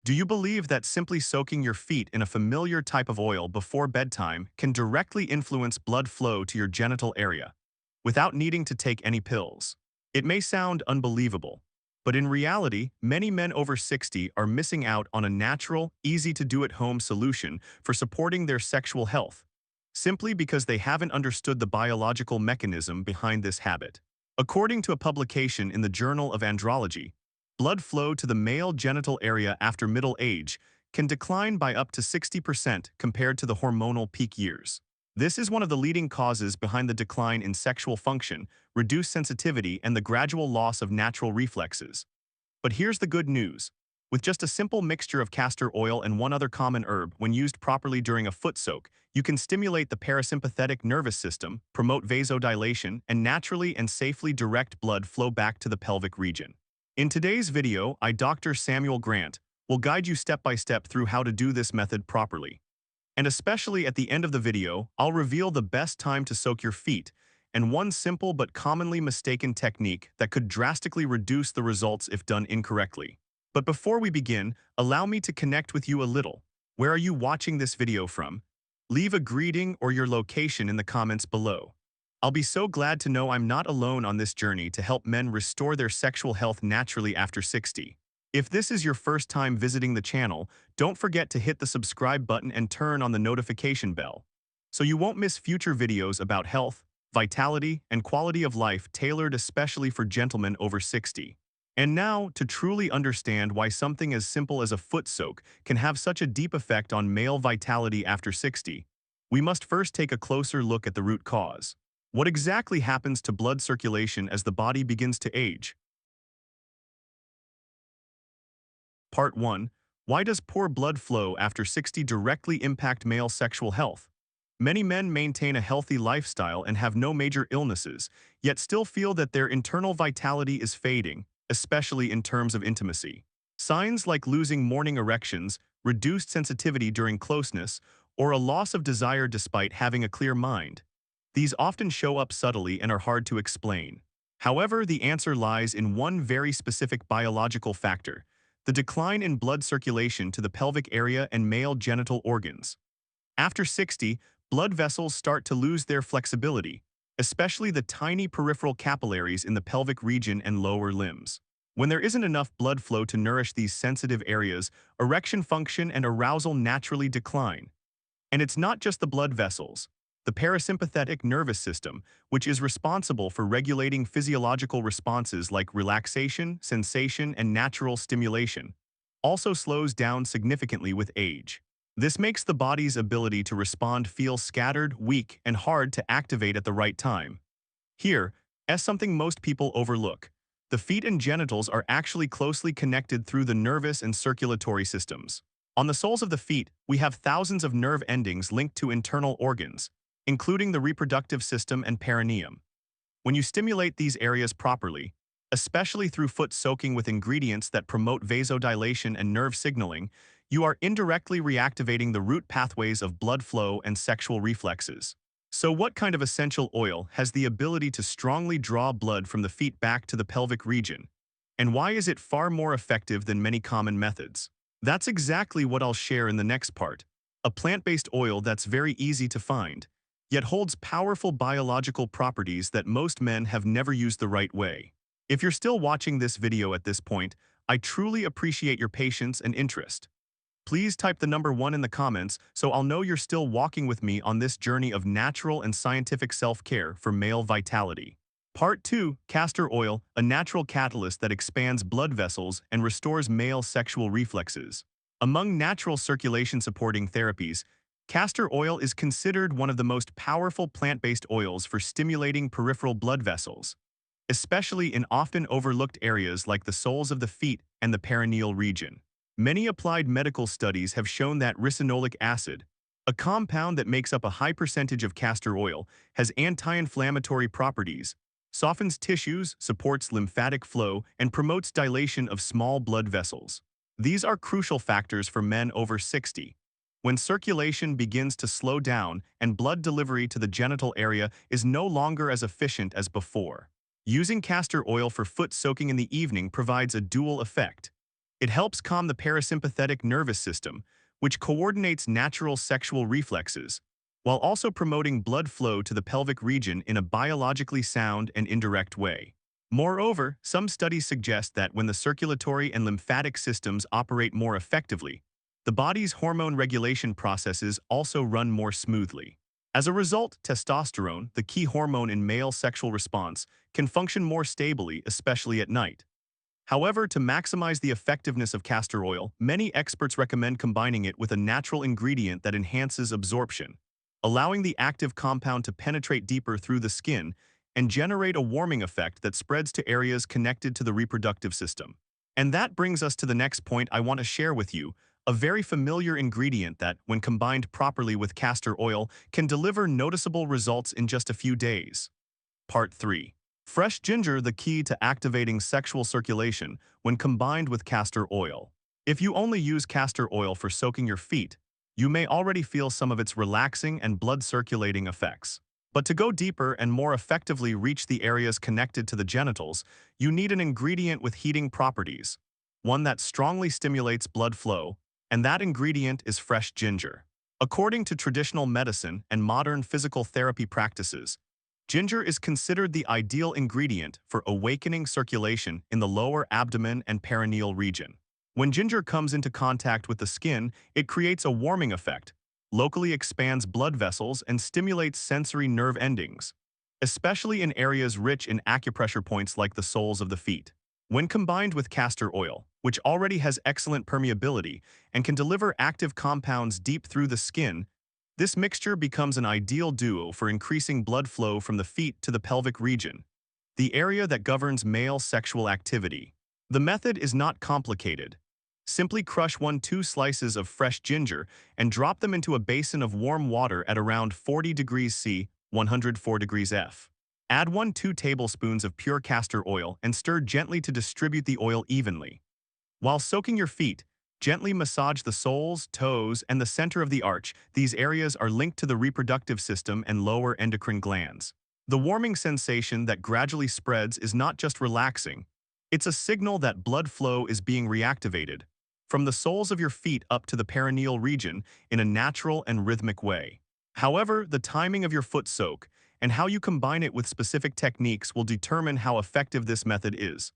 Do you believe that simply soaking your feet in a familiar type of oil before bedtime can directly influence blood flow to your genital area without needing to take any pills? It may sound unbelievable, but in reality, many men over 60 are missing out on a natural, easy-to-do-at-home solution for supporting their sexual health, simply because they haven't understood the biological mechanism behind this habit. According to a publication in the Journal of Andrology, blood flow to the male genital area after middle age can decline by up to 60% compared to the hormonal peak years. This is one of the leading causes behind the decline in sexual function, reduced sensitivity, and the gradual loss of natural reflexes. But here's the good news. With just a simple mixture of castor oil and one other common herb, when used properly during a foot soak, you can stimulate the parasympathetic nervous system, promote vasodilation, and naturally and safely direct blood flow back to the pelvic region. In today's video, Dr. Samuel Grant will guide you step by step through how to do this method properly. And especially at the end of the video, I'll reveal the best time to soak your feet and one simple but commonly mistaken technique that could drastically reduce the results if done incorrectly. But before we begin, allow me to connect with you a little. Where are you watching this video from? Leave a greeting or your location in the comments below. I'll be so glad to know I'm not alone on this journey to help men restore their sexual health naturally after 60. If this is your first time visiting the channel, don't forget to hit the subscribe button and turn on the notification bell, so you won't miss future videos about health, vitality, and quality of life tailored especially for gentlemen over 60. And now, to truly understand why something as simple as a foot soak can have such a deep effect on male vitality after 60, we must first take a closer look at the root cause. What exactly happens to blood circulation as the body begins to age? Part 1. Why does poor blood flow after 60 directly impact male sexual health? Many men maintain a healthy lifestyle and have no major illnesses, yet still feel that their internal vitality is fading, especially in terms of intimacy. Signs like losing morning erections, reduced sensitivity during closeness, or a loss of desire despite having a clear mind. These often show up subtly and are hard to explain. However, the answer lies in one very specific biological factor: the decline in blood circulation to the pelvic area and male genital organs. After 60, blood vessels start to lose their flexibility, especially the tiny peripheral capillaries in the pelvic region and lower limbs. When there isn't enough blood flow to nourish these sensitive areas, erection function and arousal naturally decline. And it's not just the blood vessels. The parasympathetic nervous system, which is responsible for regulating physiological responses like relaxation, sensation, and natural stimulation, also slows down significantly with age. This makes the body's ability to respond feel scattered, weak, and hard to activate at the right time. Here, as something most people overlook, the feet and genitals are actually closely connected through the nervous and circulatory systems. On the soles of the feet, we have thousands of nerve endings linked to internal organs, including the reproductive system and perineum. When you stimulate these areas properly, especially through foot soaking with ingredients that promote vasodilation and nerve signaling, you are indirectly reactivating the root pathways of blood flow and sexual reflexes. So what kind of essential oil has the ability to strongly draw blood from the feet back to the pelvic region? And why is it far more effective than many common methods? That's exactly what I'll share in the next part. A plant-based oil that's very easy to find, yet holds powerful biological properties that most men have never used the right way. If you're still watching this video at this point, I truly appreciate your patience and interest. Please type the number 1 in the comments so I'll know you're still walking with me on this journey of natural and scientific self-care for male vitality. Part 2. Castor oil, a natural catalyst that expands blood vessels and restores male sexual reflexes. Among natural circulation-supporting therapies, castor oil is considered one of the most powerful plant-based oils for stimulating peripheral blood vessels, especially in often overlooked areas like the soles of the feet and the perineal region. Many applied medical studies have shown that ricinoleic acid, a compound that makes up a high percentage of castor oil, has anti-inflammatory properties, softens tissues, supports lymphatic flow, and promotes dilation of small blood vessels. These are crucial factors for men over 60. When circulation begins to slow down and blood delivery to the genital area is no longer as efficient as before. Using castor oil for foot soaking in the evening provides a dual effect. It helps calm the parasympathetic nervous system, which coordinates natural sexual reflexes, while also promoting blood flow to the pelvic region in a biologically sound and indirect way. Moreover, some studies suggest that when the circulatory and lymphatic systems operate more effectively, the body's hormone regulation processes also run more smoothly. As a result, testosterone, the key hormone in male sexual response, can function more stably, especially at night. However, to maximize the effectiveness of castor oil, many experts recommend combining it with a natural ingredient that enhances absorption, allowing the active compound to penetrate deeper through the skin and generate a warming effect that spreads to areas connected to the reproductive system. And that brings us to the next point I want to share with you, a very familiar ingredient that, when combined properly with castor oil, can deliver noticeable results in just a few days. Part 3. Fresh ginger, the key to activating sexual circulation when combined with castor oil. If you only use castor oil for soaking your feet, you may already feel some of its relaxing and blood-circulating effects. But to go deeper and more effectively reach the areas connected to the genitals, you need an ingredient with heating properties, one that strongly stimulates blood flow, and that ingredient is fresh ginger. According to traditional medicine and modern physical therapy practices, ginger is considered the ideal ingredient for awakening circulation in the lower abdomen and perineal region. When ginger comes into contact with the skin, it creates a warming effect, locally expands blood vessels, and stimulates sensory nerve endings, especially in areas rich in acupressure points like the soles of the feet. When combined with castor oil, which already has excellent permeability and can deliver active compounds deep through the skin, this mixture becomes an ideal duo for increasing blood flow from the feet to the pelvic region, the area that governs male sexual activity. The method is not complicated. Simply crush 1-2 slices of fresh ginger and drop them into a basin of warm water at around 40 degrees C, 104 degrees F. Add 1-2 tablespoons of pure castor oil and stir gently to distribute the oil evenly. While soaking your feet, gently massage the soles, toes, and the center of the arch. These areas are linked to the reproductive system and lower endocrine glands. The warming sensation that gradually spreads is not just relaxing. It's a signal that blood flow is being reactivated, from the soles of your feet up to the perineal region in a natural and rhythmic way. However, the timing of your foot soak and how you combine it with specific techniques will determine how effective this method is,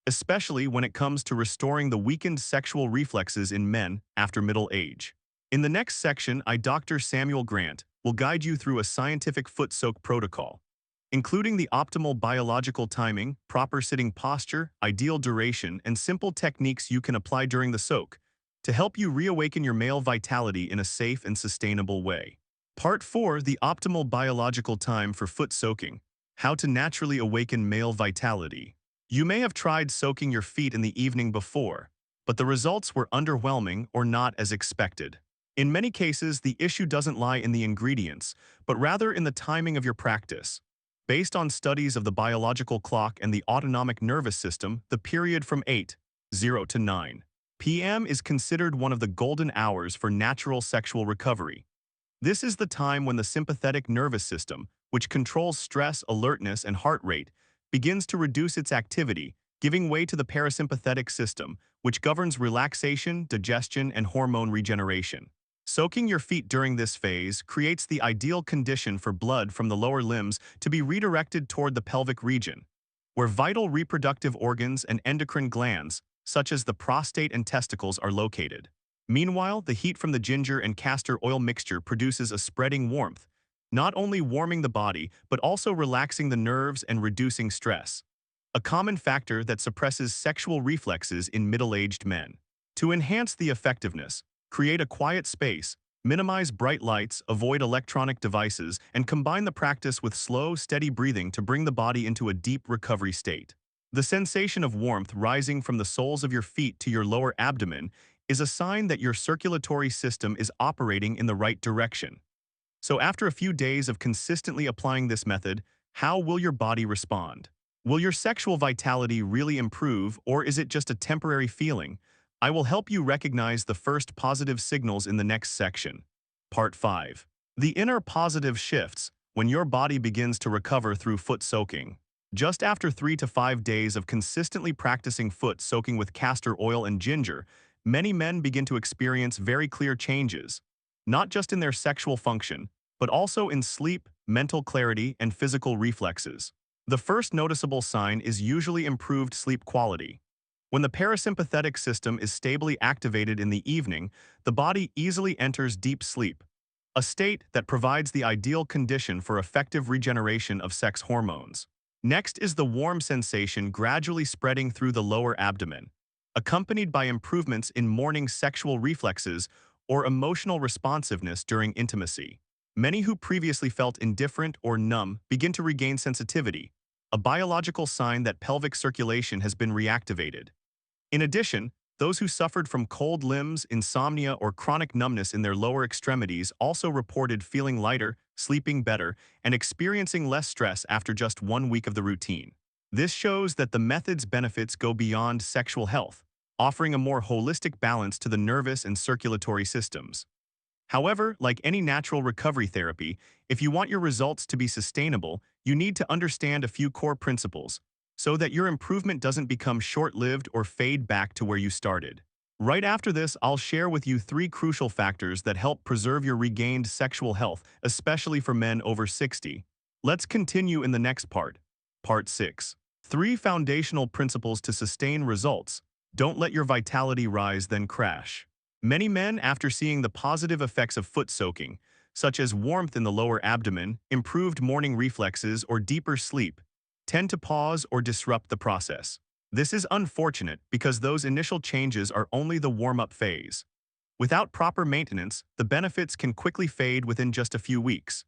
especially when it comes to restoring the weakened sexual reflexes in men after middle age. In the next section, Dr. Samuel Grant will guide you through a scientific foot soak protocol, including the optimal biological timing, proper sitting posture, ideal duration, and simple techniques you can apply during the soak to help you reawaken your male vitality in a safe and sustainable way. Part 4. The optimal biological time for foot soaking. How to naturally awaken male vitality. You may have tried soaking your feet in the evening before, but the results were underwhelming or not as expected. In many cases, the issue doesn't lie in the ingredients, but rather in the timing of your practice. Based on studies of the biological clock and the autonomic nervous system, the period from 8:00 to 9 p.m. is considered one of the golden hours for natural sexual recovery. This is the time when the sympathetic nervous system, which controls stress, alertness, and heart rate, begins to reduce its activity, giving way to the parasympathetic system, which governs relaxation, digestion, and hormone regeneration. Soaking your feet during this phase creates the ideal condition for blood from the lower limbs to be redirected toward the pelvic region, where vital reproductive organs and endocrine glands, such as the prostate and testicles, are located. Meanwhile, the heat from the ginger and castor oil mixture produces a spreading warmth, not only warming the body, but also relaxing the nerves and reducing stress, a common factor that suppresses sexual reflexes in middle-aged men. To enhance the effectiveness, create a quiet space, minimize bright lights, avoid electronic devices, and combine the practice with slow, steady breathing to bring the body into a deep recovery state. The sensation of warmth rising from the soles of your feet to your lower abdomen is a sign that your circulatory system is operating in the right direction. So after a few days of consistently applying this method, how will your body respond? Will your sexual vitality really improve, or is it just a temporary feeling? I will help you recognize the first positive signals in the next section. Part 5. The inner positive shifts when your body begins to recover through foot soaking. Just after 3 to 5 days of consistently practicing foot soaking with castor oil and ginger, many men begin to experience very clear changes, not just in their sexual function, but also in sleep, mental clarity, and physical reflexes. The first noticeable sign is usually improved sleep quality. When the parasympathetic system is stably activated in the evening, the body easily enters deep sleep, a state that provides the ideal condition for effective regeneration of sex hormones. Next is the warm sensation gradually spreading through the lower abdomen, accompanied by improvements in morning sexual reflexes or emotional responsiveness during intimacy. Many who previously felt indifferent or numb begin to regain sensitivity, a biological sign that pelvic circulation has been reactivated. In addition, those who suffered from cold limbs, insomnia, or chronic numbness in their lower extremities also reported feeling lighter, sleeping better, and experiencing less stress after just 1 week of the routine. This shows that the method's benefits go beyond sexual health, offering a more holistic balance to the nervous and circulatory systems. However, like any natural recovery therapy, if you want your results to be sustainable, you need to understand a few core principles so that your improvement doesn't become short-lived or fade back to where you started. Right after this, I'll share with you 3 crucial factors that help preserve your regained sexual health, especially for men over 60. Let's continue in the next part. Part 6. 3 foundational principles to sustain results. Don't let your vitality rise then crash. Many men, after seeing the positive effects of foot soaking, such as warmth in the lower abdomen, improved morning reflexes, or deeper sleep, tend to pause or disrupt the process. This is unfortunate because those initial changes are only the warm-up phase. Without proper maintenance, the benefits can quickly fade within just a few weeks.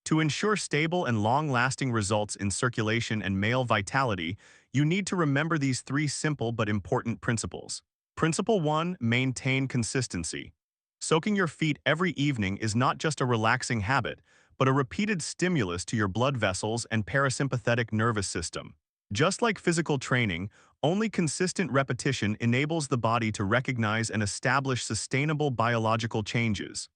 To ensure stable and long-lasting results in circulation and male vitality, you need to remember these 3 simple but important principles. Principle 1. Maintain consistency. Soaking your feet every evening is not just a relaxing habit, but a repeated stimulus to your blood vessels and parasympathetic nervous system. Just like physical training, only consistent repetition enables the body to recognize and establish sustainable biological changes.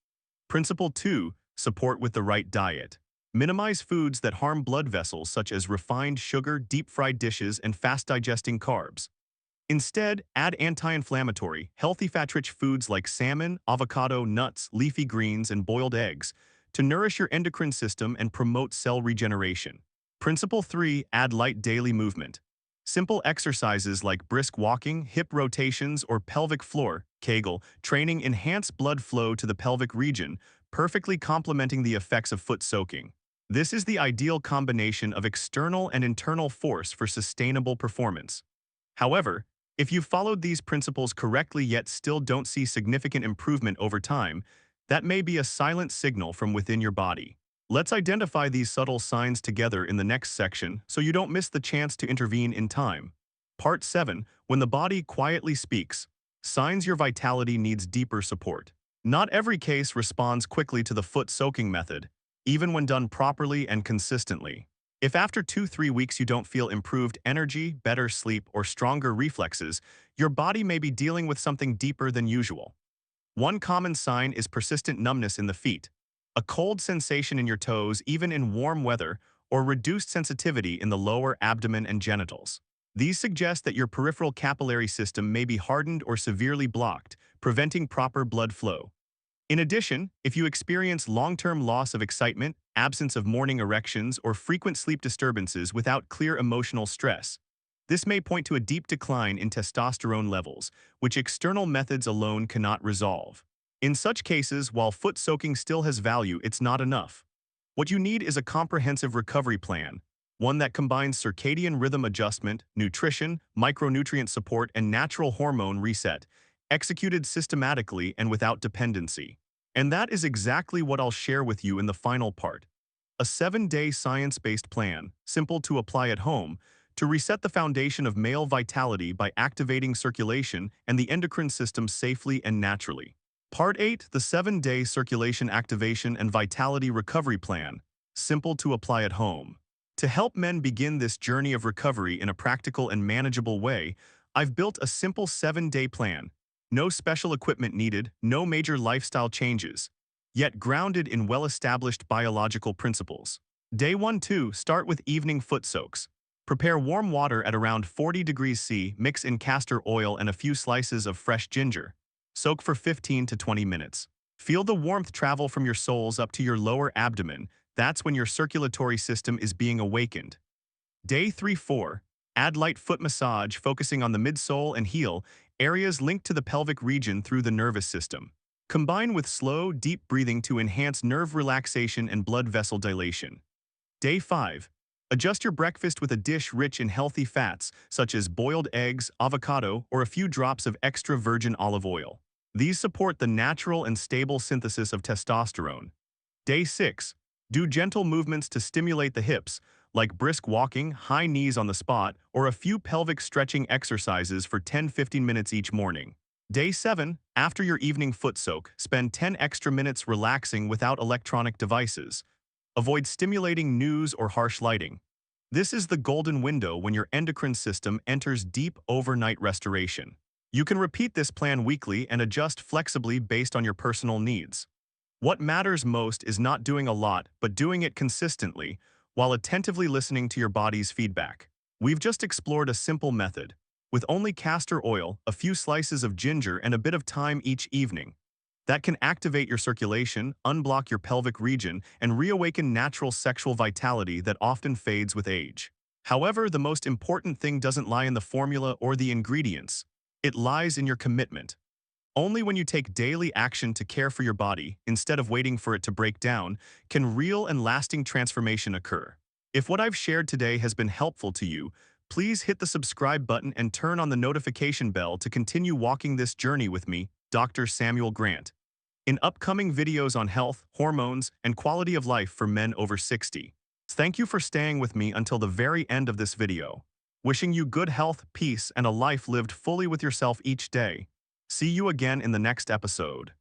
Principle 2. Support with the right diet. Minimize foods that harm blood vessels such as refined sugar, deep-fried dishes, and fast-digesting carbs. Instead, add anti-inflammatory, healthy fat-rich foods like salmon, avocado, nuts, leafy greens, and boiled eggs to nourish your endocrine system and promote cell regeneration. Principle 3. Add light daily movement. Simple exercises like brisk walking, hip rotations, or pelvic floor Kegel training enhance blood flow to the pelvic region, perfectly complementing the effects of foot soaking. This is the ideal combination of external and internal force for sustainable performance. However, if you've followed these principles correctly yet still don't see significant improvement over time, that may be a silent signal from within your body. Let's identify these subtle signs together in the next section so you don't miss the chance to intervene in time. Part 7. When the body quietly speaks. Signs your vitality needs deeper support. Not every case responds quickly to the foot soaking method, even when done properly and consistently. If after 2-3 weeks you don't feel improved energy, better sleep, or stronger reflexes, your body may be dealing with something deeper than usual. One common sign is persistent numbness in the feet, a cold sensation in your toes even in warm weather, or reduced sensitivity in the lower abdomen and genitals. These suggest that your peripheral capillary system may be hardened or severely blocked, preventing proper blood flow. In addition, if you experience long-term loss of excitement, absence of morning erections, or frequent sleep disturbances without clear emotional stress, this may point to a deep decline in testosterone levels, which external methods alone cannot resolve. In such cases, while foot soaking still has value, it's not enough. What you need is a comprehensive recovery plan, one that combines circadian rhythm adjustment, nutrition, micronutrient support, and natural hormone reset, executed systematically and without dependency. And that is exactly what I'll share with you in the final part. A 7-day science-based plan, simple to apply at home, to reset the foundation of male vitality by activating circulation and the endocrine system safely and naturally. Part 8. The 7-day circulation activation and vitality recovery plan, simple to apply at home. To help men begin this journey of recovery in a practical and manageable way, I've built a simple 7-day plan. No special equipment needed, no major lifestyle changes, yet grounded in well-established biological principles. Day 1-2. Start with evening foot soaks. Prepare warm water at around 40 degrees C, mix in castor oil and a few slices of fresh ginger. Soak for 15 to 20 minutes. Feel the warmth travel from your soles up to your lower abdomen. That's when your circulatory system is being awakened. Day 3-4. Add light foot massage focusing on the midsole and heel, areas linked to the pelvic region through the nervous system. Combine with slow, deep breathing to enhance nerve relaxation and blood vessel dilation. Day 5. Adjust your breakfast with a dish rich in healthy fats, such as boiled eggs, avocado, or a few drops of extra virgin olive oil. These support the natural and stable synthesis of testosterone. Day 6. Do gentle movements to stimulate the hips, like brisk walking, high knees on the spot, or a few pelvic stretching exercises for 10-15 minutes each morning. Day 7. After your evening foot soak, spend 10 extra minutes relaxing without electronic devices. Avoid stimulating news or harsh lighting. This is the golden window when your endocrine system enters deep overnight restoration. You can repeat this plan weekly and adjust flexibly based on your personal needs. What matters most is not doing a lot, but doing it consistently, while attentively listening to your body's feedback. We've just explored a simple method. With only castor oil, a few slices of ginger, and a bit of time each evening, that can activate your circulation, unblock your pelvic region, and reawaken natural sexual vitality that often fades with age. However, the most important thing doesn't lie in the formula or the ingredients. It lies in your commitment. Only when you take daily action to care for your body, instead of waiting for it to break down, can real and lasting transformation occur. If what I've shared today has been helpful to you, please hit the subscribe button and turn on the notification bell to continue walking this journey with me, Dr. Samuel Grant, in upcoming videos on health, hormones, and quality of life for men over 60. Thank you for staying with me until the very end of this video. Wishing you good health, peace, and a life lived fully with yourself each day. See you again in the next episode.